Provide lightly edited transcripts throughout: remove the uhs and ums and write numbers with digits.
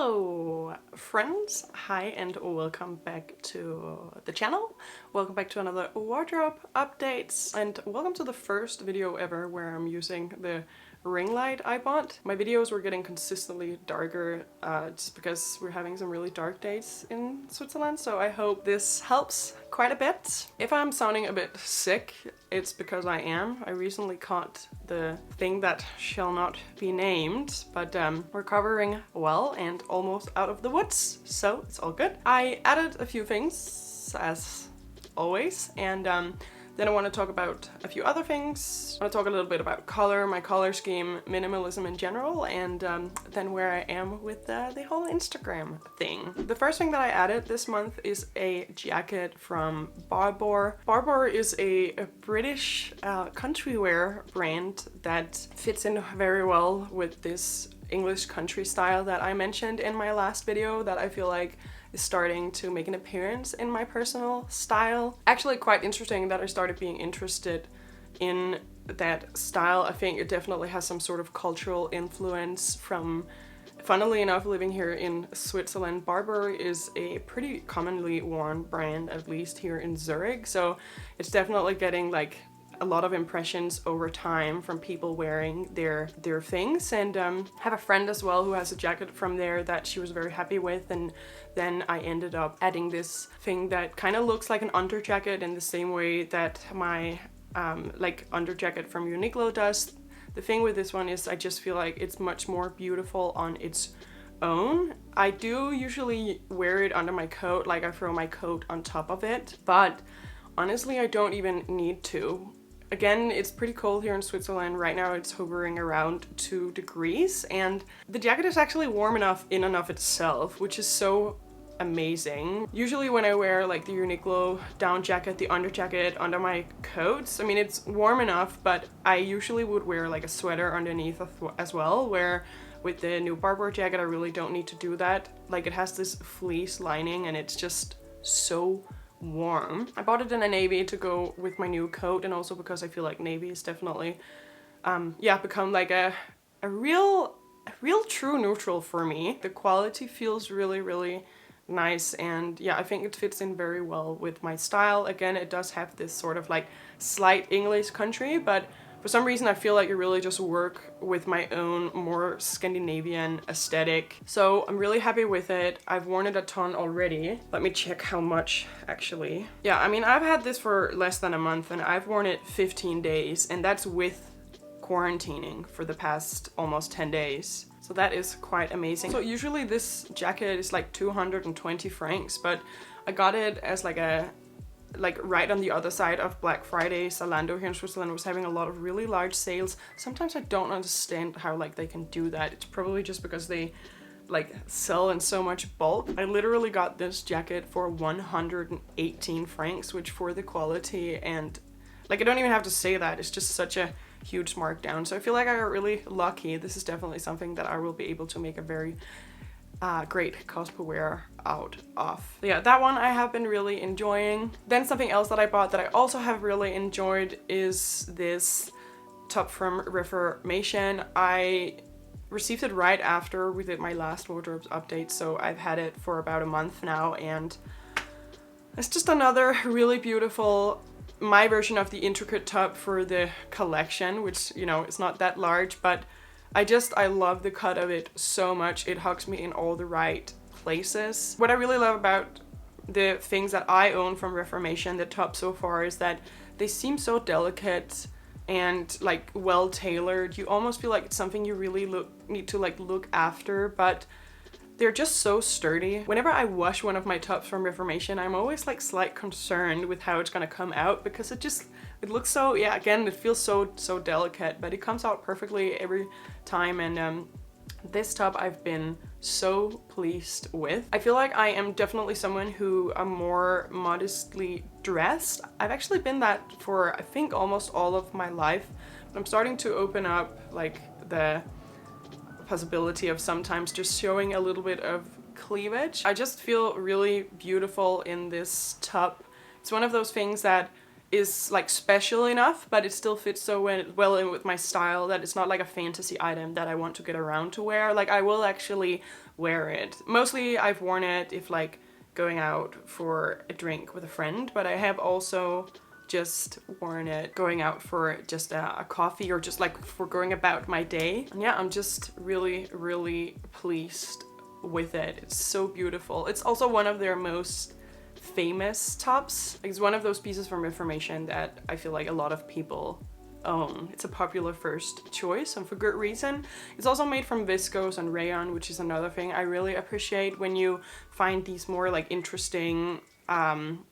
Hello friends, hi and welcome back to the channel. Welcome back to another wardrobe updates and welcome to the first video ever where I'm using the ring light I bought. My videos were getting consistently darker just because we're having some really dark days in Switzerland, so I hope this helps quite a bit. If I'm sounding a bit sick, it's because I am. I recently caught the thing that shall not be named, but recovering well and almost out of the woods, so it's all good. I added a few things as always, and then I want to talk about a few other things. I want to talk a little bit about color, my color scheme, minimalism in general, and then where I am with the whole Instagram thing. The first thing that I added this month is a jacket from Barber. Barber is a British country wear brand that fits in very well with this English country style that I mentioned in my last video that I feel like is starting to make an appearance in my personal style. Actually quite interesting that I started being interested in that style. I think it definitely has some sort of cultural influence from, funnily enough, living here in Switzerland. Barber is a pretty commonly worn brand, at least here in Zurich, so it's definitely getting like a lot of impressions over time from people wearing their things, and have a friend as well who has a jacket from there that she was very happy with, and then I ended up adding this thing that kind of looks like an underjacket in the same way that my like underjacket from Uniqlo does. The thing with this one is I just feel like it's much more beautiful on its own. I do usually wear it under my coat, like I throw my coat on top of it, but honestly I don't even need to. Again, it's pretty cold here in Switzerland. Right now it's hovering around 2 degrees and the jacket is actually warm enough in and of itself, which is so amazing. Usually when I wear like the Uniqlo down jacket, the under jacket under my coats, I mean it's warm enough, but I usually would wear like a sweater underneath as well, where with the new Barber jacket I really don't need to do that. Like it has this fleece lining and it's just so warm. I bought it in a navy to go with my new coat, and also because I feel like navy is definitely become like a real true neutral for me. The quality feels really nice, and yeah, I think it fits in very well with my style. Again, it does have this sort of like slight English country, but for some reason I feel like it really just work with my own more Scandinavian aesthetic. So I'm really happy with it. I've worn it a ton already. Let me check how much actually. Yeah, I mean I've had this for less than a month and I've worn it 15 days, and that's with quarantining for the past almost 10 days. So that is quite amazing. So usually this jacket is like 220 francs, but I got it as like right on the other side of Black Friday. Zalando here in Switzerland was having a lot of really large sales. Sometimes I don't understand how like they can do that. It's probably just because they like sell in so much bulk. I literally got this jacket for 118 francs, which for the quality, and like I don't even have to say that, it's just such a huge markdown. So I feel like I got really lucky. This is definitely something that I will be able to make a very great cosplay wear out of. Yeah, that one I have been really enjoying. Then something else that I bought that I also have really enjoyed is this top from Reformation. I received it right after we did my last wardrobe update, so I've had it for about a month now, and it's just another really beautiful, my version of the intricate top for the collection, which, you know, it's not that large, but I love the cut of it so much. It hugs me in all the right places. What I really love about the things that I own from Reformation, the top so far, is that they seem so delicate and like well tailored. You almost feel like it's something you really need to like look after, but they're just so sturdy. Whenever I wash one of my tops from Reformation, I'm always like slight concerned with how it's gonna come out, because it looks so, yeah, again, it feels so delicate, but it comes out perfectly every time. And this top I've been so pleased with. I feel like I am definitely someone who am more modestly dressed. I've actually been that for I think almost all of my life, but I'm starting to open up like the possibility of sometimes just showing a little bit of cleavage. I just feel really beautiful in this top. It's one of those things that is like special enough, but it still fits so well in with my style that it's not like a fantasy item that I want to get around to wear. Like I will actually wear it. Mostly I've worn it if like going out for a drink with a friend, but I have also just worn it going out for just a coffee or just like for going about my day. And yeah, I'm just really, really pleased with it. It's so beautiful. It's also one of their most famous tops. It's one of those pieces from Reformation that I feel like a lot of people own. It's a popular first choice, and for good reason. It's also made from viscose and rayon, which is another thing I really appreciate when you find these more like interesting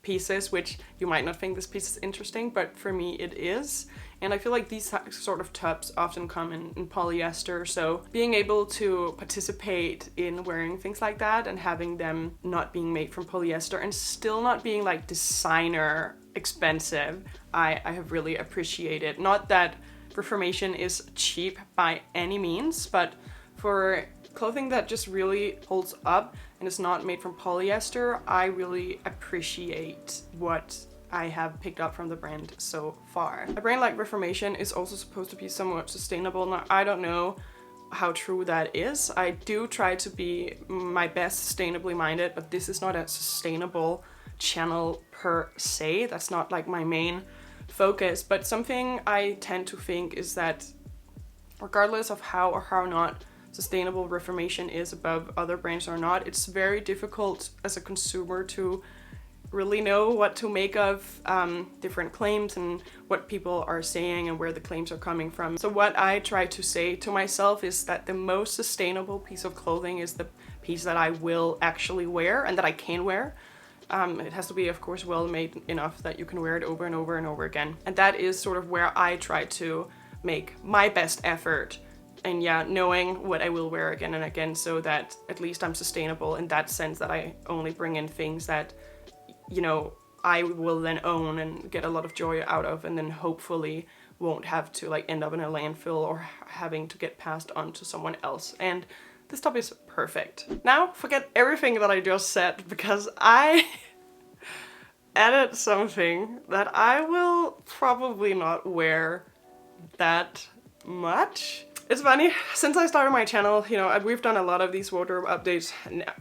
pieces, which you might not think this piece is interesting, but for me it is. And I feel like these sort of tops often come in polyester, so being able to participate in wearing things like that and having them not being made from polyester and still not being like designer expensive, I have really appreciated. Not that Reformation is cheap by any means, but for clothing that just really holds up and is not made from polyester, I really appreciate what I have picked up from the brand so far. A brand like Reformation is also supposed to be somewhat sustainable. Now, I don't know how true that is. I do try to be my best sustainably minded, but this is not a sustainable channel per se. That's not like my main focus, but something I tend to think is that regardless of how or how not sustainable Reformation is above other brands or not, it's very difficult as a consumer to really know what to make of different claims and what people are saying and where the claims are coming from. So what I try to say to myself is that the most sustainable piece of clothing is the piece that I will actually wear and that I can wear. It has to be, of course, well made enough that you can wear it over and over and over again. And that is sort of where I try to make my best effort. And yeah, knowing what I will wear again and again, so that at least I'm sustainable in that sense, that I only bring in things that, you know, I will then own and get a lot of joy out of, and then hopefully won't have to like end up in a landfill or having to get passed on to someone else. And this top is perfect. Now forget everything that I just said, because I added something that I will probably not wear that much. It's funny, since I started my channel, you know, we've done a lot of these wardrobe updates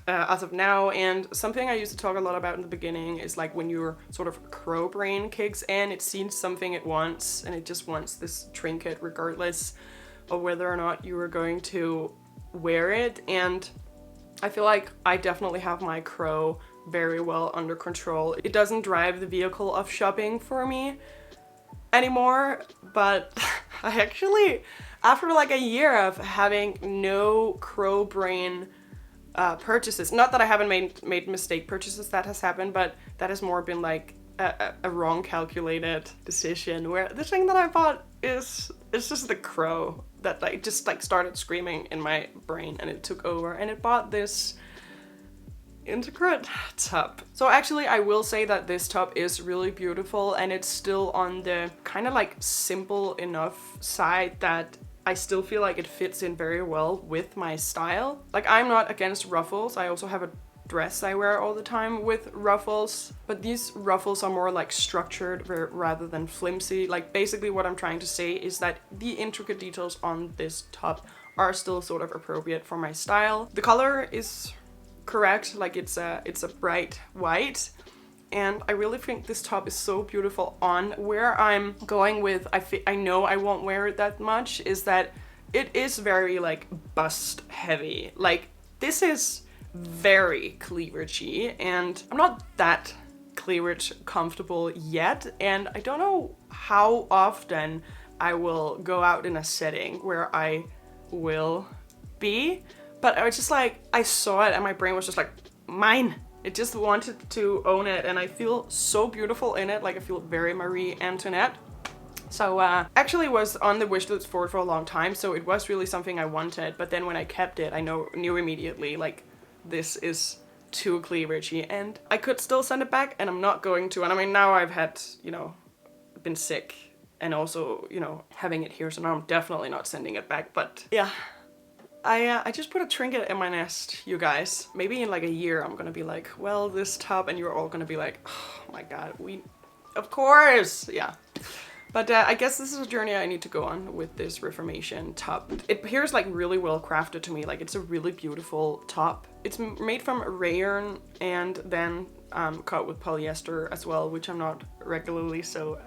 as of now, and something I used to talk a lot about in the beginning is like when your sort of crow brain kicks in, it sees something it wants, and it just wants this trinket regardless of whether or not you are going to wear it. And I feel like I definitely have my crow very well under control. It doesn't drive the vehicle of shopping for me anymore, but I actually, after like a year of having no crow brain purchases, not that I haven't made mistake purchases, that has happened, but that has more been like a wrong calculated decision, where the thing that I bought is, it's just the crow that like just like started screaming in my brain, and it took over, and it bought this intricate top. So actually I will say that this top is really beautiful, and it's still on the kind of like simple enough side that I still feel like it fits in very well with my style. Like, I'm not against ruffles. I also have a dress I wear all the time with ruffles, but these ruffles are more like structured rather than flimsy. Like, basically what I'm trying to say is that the intricate details on this top are still sort of appropriate for my style. The color is correct, like it's a bright white, and I really think this top is so beautiful on. Where I'm going with, I know I won't wear it that much, is that it is very like bust heavy. Like, this is very cleavagey, and I'm not that cleavage comfortable yet, and I don't know how often I will go out in a setting where I will be. But I was just like, I saw it and my brain was just like, mine. It just wanted to own it, and I feel so beautiful in it. Like, I feel very Marie Antoinette. So actually was on the wish list for a long time, so it was really something I wanted. But then when I kept it, I knew immediately, like, this is too cleavagey, and I could still send it back, and I'm not going to. And I mean, now I've had, you know, been sick, and also, you know, having it here, so now I'm definitely not sending it back. But yeah. I just put a trinket in my nest, you guys. Maybe in like a year I'm gonna be like, well, this top, and you're all gonna be like, oh my god, of course, yeah. But I guess this is a journey I need to go on with this Reformation top. It appears like really well crafted to me. Like it's a really beautiful top. It's made from rayon and then cut with polyester as well, which I'm not regularly so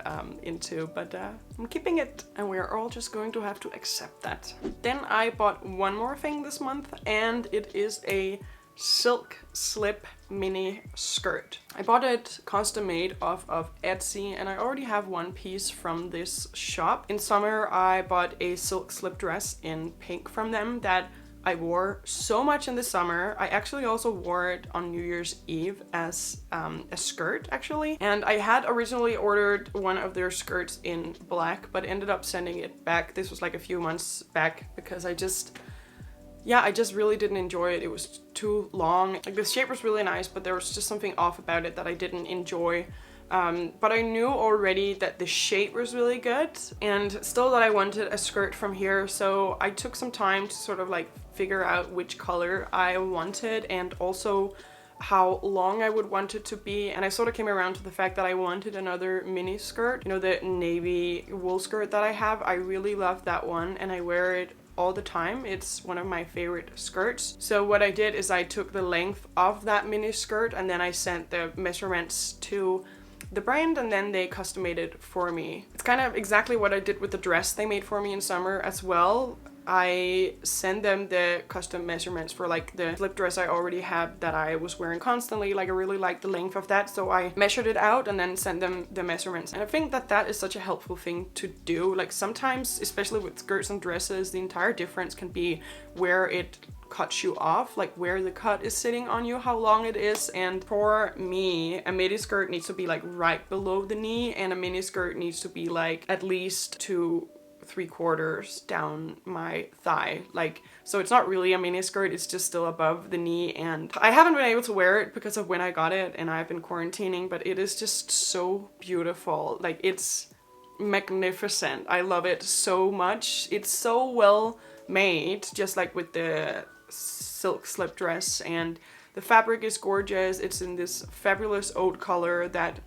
into, but I'm keeping it, and we're all just going to have to accept that. Then I bought one more thing this month, and it is a silk slip mini skirt. I bought it custom made off of Etsy, and I already have one piece from this shop. In summer I bought a silk slip dress in pink from them that I wore so much in the summer. I actually also wore it on New Year's Eve as a skirt actually. And I had originally ordered one of their skirts in black, but ended up sending it back. This was like a few months back because I just really didn't enjoy it. It was too long. Like the shape was really nice, but there was just something off about it that I didn't enjoy. But I knew already that the shape was really good and still that I wanted a skirt from here. So I took some time to sort of like figure out which color I wanted and also how long I would want it to be. And I sort of came around to the fact that I wanted another mini skirt. You know, the navy wool skirt that I have. I really love that one and I wear it all the time. It's one of my favorite skirts. So what I did is I took the length of that mini skirt and then I sent the measurements to the brand and then they custom made it for me. It's kind of exactly what I did with the dress they made for me in summer as well. I sent them the custom measurements for like the slip dress I already had that I was wearing constantly. Like I really liked the length of that, so I measured it out and then sent them the measurements. And I think that that is such a helpful thing to do. Like sometimes, especially with skirts and dresses, the entire difference can be where it cuts you off, like where the cut is sitting on you, how long it is. And for me, a midi skirt needs to be like right below the knee and a mini skirt needs to be like at least 2.75 down my thigh. Like, so it's not really a mini skirt, it's just still above the knee. And I haven't been able to wear it because of when I got it and I've been quarantining, but it is just so beautiful. Like it's magnificent. I love it so much. It's so well made, just like with the silk slip dress, and the fabric is gorgeous. It's in this fabulous oat color that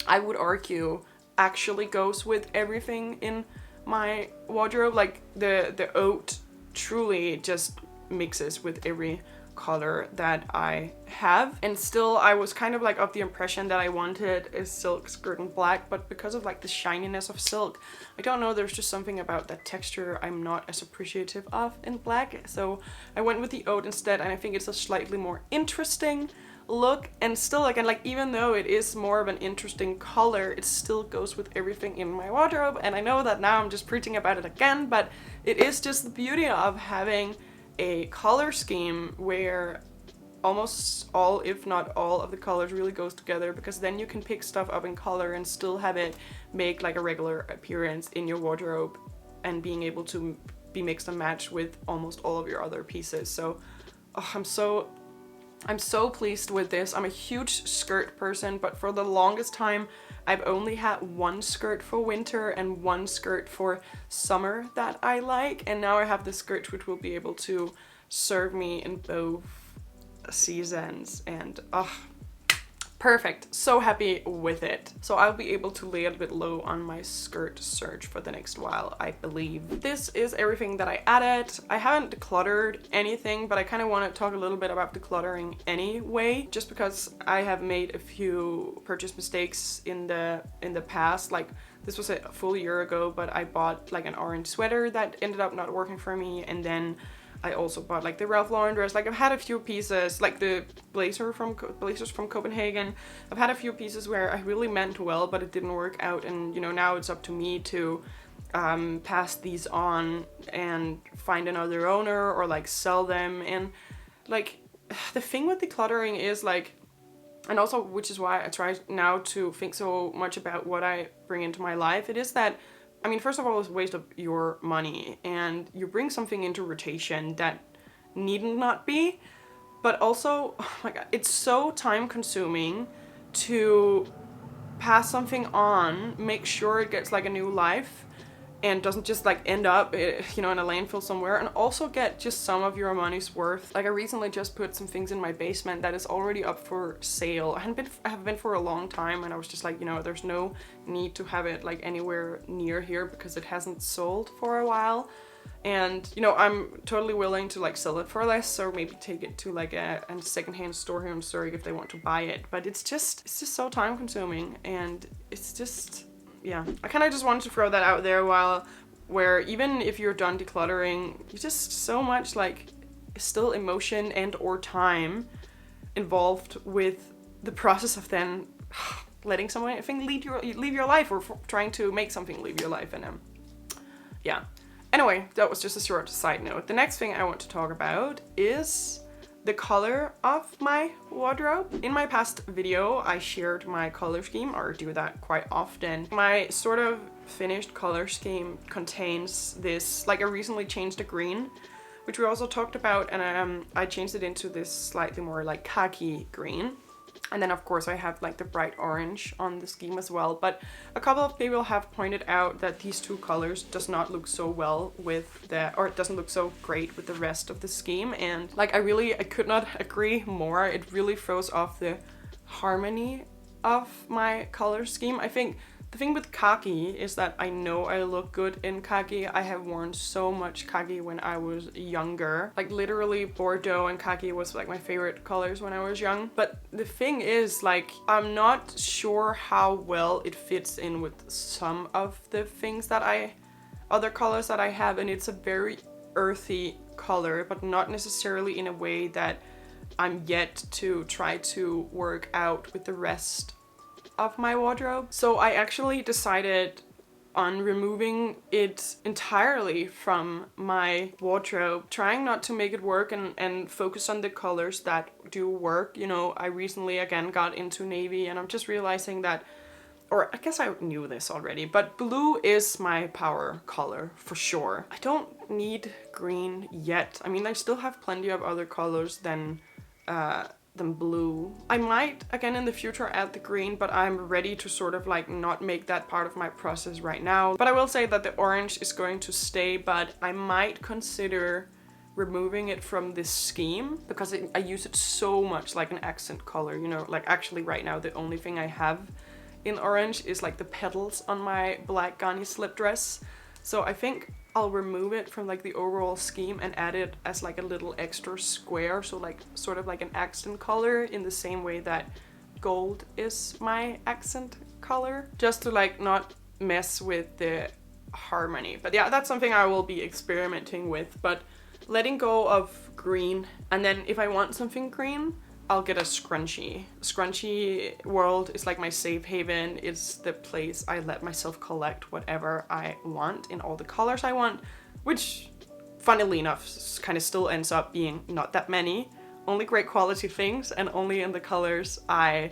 I would argue actually goes with everything in my wardrobe. Like the oat truly just mixes with every color that I have. And still I was kind of like of the impression that I wanted a silk skirt in black, but because of like the shininess of silk, I don't know, there's just something about that texture I'm not as appreciative of in black. So I went with the oat instead, and I think it's a slightly more interesting look. And still like, and like even though it is more of an interesting color, it still goes with everything in my wardrobe. And I know that now I'm just preaching about it again, but it is just the beauty of having a color scheme where almost all, if not all, of the colors really goes together, because then you can pick stuff up in color and still have it make like a regular appearance in your wardrobe and being able to be mixed and matched with almost all of your other pieces. So I'm so pleased with this. I'm a huge skirt person, but for the longest time I've only had one skirt for winter and one skirt for summer that I like, and now I have this skirt which will be able to serve me in both seasons, and perfect. So happy with it. So I'll be able to lay a bit low on my skirt search for the next while, I believe. This is everything that I added. I haven't decluttered anything, but I kind of want to talk a little bit about decluttering anyway, just because I have made a few purchase mistakes in the past. Like this was a full year ago, but I bought like an orange sweater that ended up not working for me, and then I also bought like the Ralph Lauren dress. Like I've had a few pieces, like the blazers from Copenhagen. I've had a few pieces where I really meant well, but it didn't work out. And you know, now it's up to me to pass these on and find another owner or like sell them. And like the thing with decluttering is like, and also which is why I try now to think so much about what I bring into my life, it is that, I mean, first of all, it's a waste of your money, and you bring something into rotation that needn't not be, but also, oh my god, it's so time consuming to pass something on, make sure it gets like a new life, and doesn't just like end up, you know, in a landfill somewhere, and also get just some of your money's worth. Like I recently just put some things in my basement that is already up for sale. I have been for a long time, and I was just like, you know, there's no need to have it like anywhere near here because it hasn't sold for a while. And you know, I'm totally willing to like sell it for less, or maybe take it to like a secondhand store here in Surrey if they want to buy it. But it's just so time consuming, and it's just, yeah, I kind of just wanted to throw that out there, where even if you're done decluttering, you just so much like still emotion and or time involved with the process of then letting something leave your life, or trying to make something leave your life. And yeah. Anyway, that was just a short side note. The next thing I want to talk about is the color of my wardrobe. In my past video, I shared my color scheme, or do that quite often. My sort of finished color scheme contains this, like I recently changed the green, which we also talked about, and I changed it into this slightly more like khaki green. And then of course I have like the bright orange on the scheme as well. But a couple of people have pointed out that these two colors does not look so well with it doesn't look so great with the rest of the scheme. And like I could not agree more. It really throws off the harmony of my color scheme. I think the thing with khaki is that I know I look good in khaki. I have worn so much khaki when I was younger. Like literally Bordeaux and khaki was like my favorite colors when I was young. But the thing is, like, I'm not sure how well it fits in with some of the things that other colors that I have, and it's a very earthy color, but not necessarily in a way that I'm yet to try to work out with the rest of my wardrobe. So I actually decided on removing it entirely from my wardrobe, trying not to make it work and focus on the colors that do work. You know, I recently again got into navy, and I'm just realizing that, or I guess I knew this already, but blue is my power color for sure. I don't need green yet. I mean, I still have plenty of other colors than blue. I might again in the future add the green, but I'm ready to sort of like not make that part of my process right now. But I will say that the orange is going to stay, but I might consider removing it from this scheme because I use it so much like an accent color, you know. Like actually right now the only thing I have in orange is like the petals on my black Ganni slip dress. So I think I'll remove it from like the overall scheme and add it as like a little extra square, so like sort of like an accent color in the same way that gold is my accent color, just to like not mess with the harmony. But yeah, that's something I will be experimenting with, but letting go of green. And then if I want something green, I'll get a Scrunchie. Scrunchie World is like my safe haven. It's the place I let myself collect whatever I want in all the colors I want, which funnily enough kind of still ends up being not that many, only great quality things and only in the colors I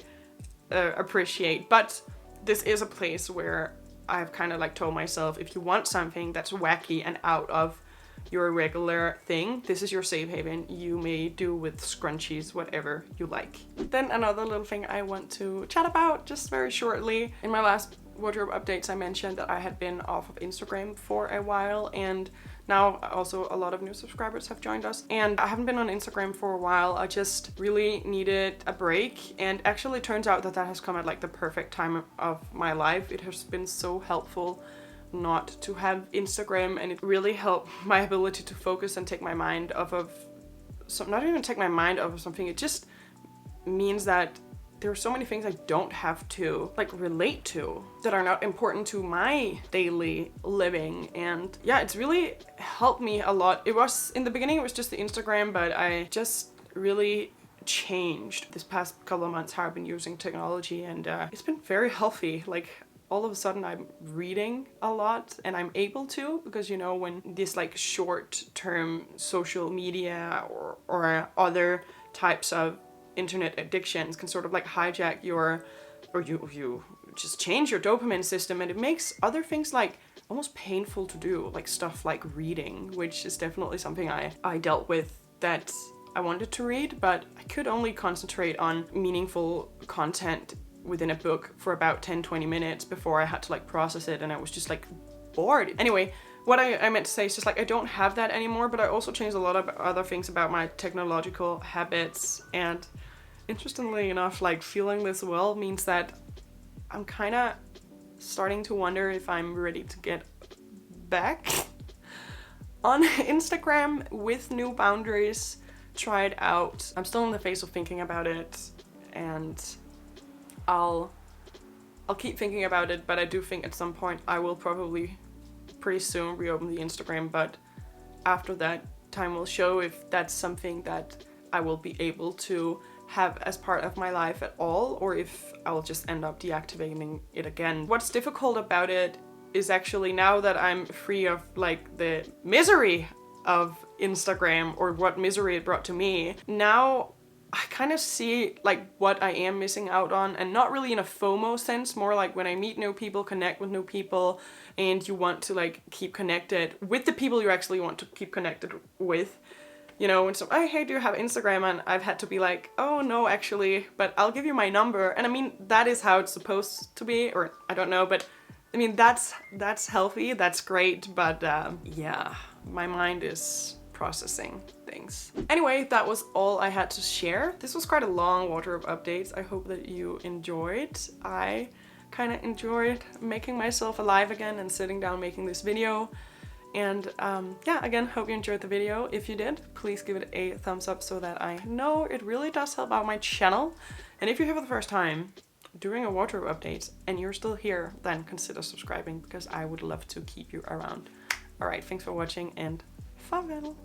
appreciate. But this is a place where I've kind of like told myself, if you want something that's wacky and out of your regular thing, this is your safe haven. You may do with scrunchies whatever you like. Then another little thing I want to chat about just very shortly. In my last wardrobe updates I mentioned that I had been off of Instagram for a while, and now also a lot of new subscribers have joined us, and I haven't been on Instagram for a while. I just really needed a break, and actually turns out that has come at like the perfect time of my life. It has been so helpful not to have Instagram, and it really helped my ability to focus and take my mind off of not even take my mind off of something. It just means that there are so many things I don't have to like relate to that are not important to my daily living. And yeah, it's really helped me a lot. It was in the beginning, it was just the Instagram, but I just really changed this past couple of months how I've been using technology, and it's been very healthy. Like all of a sudden I'm reading a lot, and I'm able to, because you know, when this like short-term social media or other types of internet addictions can sort of like hijack your, or you just change your dopamine system, and it makes other things like almost painful to do, like stuff like reading, which is definitely something I dealt with, that I wanted to read, but I could only concentrate on meaningful content within a book for about 10-20 minutes before I had to like process it, and I was just like bored. Anyway, what I meant to say is just like I don't have that anymore, but I also changed a lot of other things about my technological habits. And interestingly enough, like feeling this well means that I'm kind of starting to wonder if I'm ready to get back on Instagram with new boundaries, try it out. I'm still in the phase of thinking about it, and I'll keep thinking about it, but I do think at some point I will probably pretty soon reopen the Instagram, but after that, time will show if that's something that I will be able to have as part of my life at all, or if I'll just end up deactivating it again. What's difficult about it is actually now that I'm free of like the misery of Instagram, or what misery it brought to me, now I kind of see like what I am missing out on, and not really in a FOMO sense, more like when I meet new people, connect with new people, and you want to like keep connected with the people you actually want to keep connected with. You know, when oh, hey, do you have Instagram? And I've had to be like, oh no, actually, but I'll give you my number. And I mean, that is how it's supposed to be, or I don't know, but I mean, that's healthy, that's great, but yeah, my mind is processing things. Anyway, that was all I had to share. This was quite a long wardrobe update. I hope that you enjoyed. I kind of enjoyed making myself alive again and sitting down making this video. And yeah, again, hope you enjoyed the video. If you did, please give it a thumbs up so that I know it really does help out my channel. And if you're here for the first time doing a wardrobe update and you're still here, then consider subscribing, because I would love to keep you around. All right, thanks for watching, and farewell.